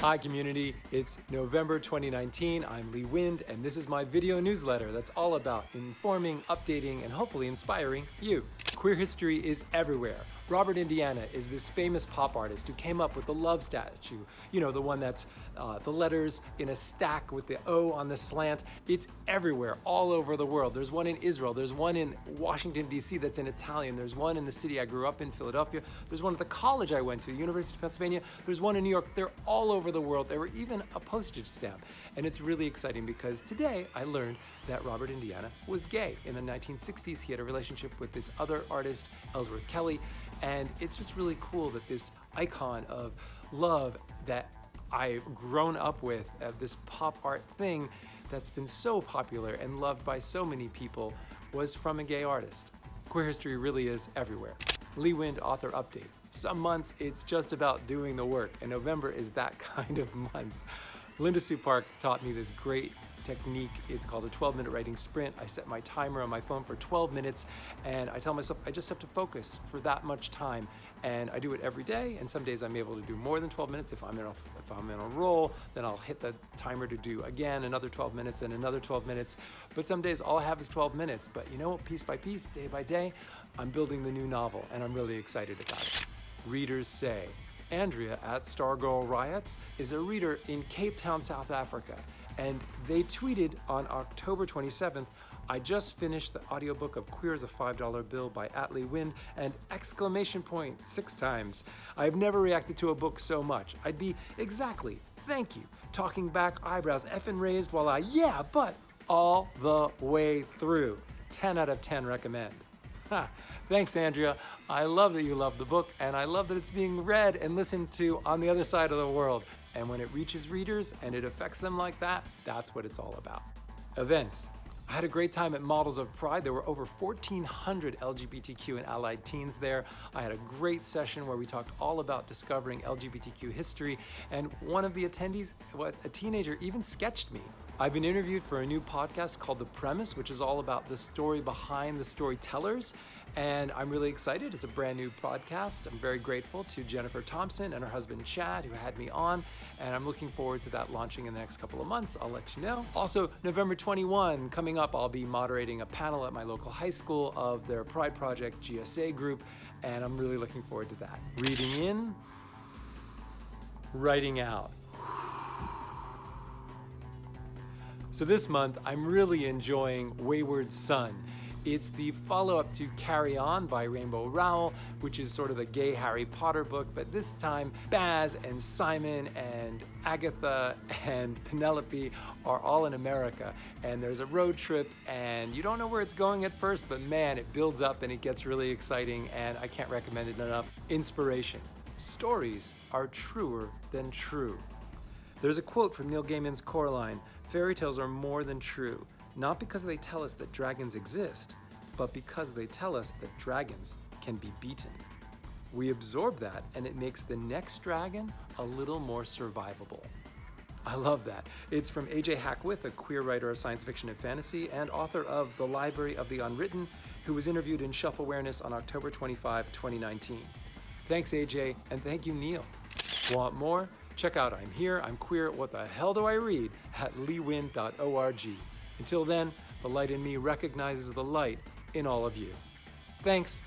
Hi community, it's November 2019. I'm Lee Wind, and this is my video newsletter that's all about informing, updating, and hopefully inspiring you. Queer history is everywhere. Robert Indiana is this famous pop artist who came up with the love statue. You know, the one that's the letters in a stack with the O on the slant. It's everywhere, all over the world. There's one in Israel. There's one in Washington, D.C. that's in Italian. There's one in the city I grew up in, Philadelphia. There's one at the college I went to, University of Pennsylvania. There's one in New York. They're all over the world. There were even a postage stamp. And it's really exciting because today I learned that Robert Indiana was gay. In the 1960s, he had a relationship with this other artist, Ellsworth Kelly. And it's just really cool that this icon of love that I've grown up with, this pop art thing that's been so popular and loved by so many people, was from a gay artist. Queer history really is everywhere. Lee Wind Author Update. Some months it's just about doing the work, and November is that kind of month. Linda Sue Park taught me this great technique. It's called a 12-minute writing sprint. I set my timer on my phone for 12 minutes and I tell myself I just have to focus for that much time, and I do it every day, and some days I'm able to do more than 12 minutes. If I'm in a roll, then I'll hit the timer to do again another 12 minutes and another 12 minutes. But some days all I have is 12 minutes. But you know, piece by piece, day by day, I'm building the new novel and I'm really excited about it. Readers say. Andrea at Stargirl Riots is a reader in Cape Town, South Africa. And they tweeted on October 27th, I just finished the audiobook of Queer as a $5 Bill by Lee Wind, and exclamation point 6 times. I've never reacted to a book so much. I'd be exactly, thank you, talking back, eyebrows effing raised while yeah, but all the way through. 10 out of 10 recommend. Ha. Thanks, Andrea. I love that you love the book, and I love that it's being read and listened to on the other side of the world. And when it reaches readers and it affects them like that, that's what it's all about. Events. I had a great time at Models of Pride. There were over 1,400 LGBTQ and allied teens there. I had a great session where we talked all about discovering LGBTQ history, and one of the attendees, a teenager, even sketched me. I've been interviewed for a new podcast called The Premise, which is all about the story behind the storytellers, and I'm really excited. It's a brand new podcast. I'm very grateful to Jennifer Thompson and her husband Chad, who had me on, and I'm looking forward to that launching in the next couple of months. I'll let you know. Also, November 21, coming up, I'll be moderating a panel at my local high school of their Pride Project GSA group, and I'm really looking forward to that. Reading in, writing out. So this month, I'm really enjoying Wayward Son. It's the follow-up to Carry On by Rainbow Rowell, which is sort of the gay Harry Potter book, but this time Baz and Simon and Agatha and Penelope are all in America, and there's a road trip, and you don't know where it's going at first, but man, it builds up and it gets really exciting, and I can't recommend it enough. Inspiration. Stories are truer than true. There's a quote from Neil Gaiman's Coraline: fairy tales are more than true, not because they tell us that dragons exist, but because they tell us that dragons can be beaten. We absorb that, and it makes the next dragon a little more survivable. I love that. It's from A.J. Hackwith, a queer writer of science fiction and fantasy, and author of The Library of the Unwritten, who was interviewed in Shelf Awareness on October 25, 2019. Thanks, AJ, and thank you, Neil. Want more? Check out I'm Here, I'm Queer, What the Hell Do I Read? At leewind.org. Until then, the light in me recognizes the light in all of you. Thanks.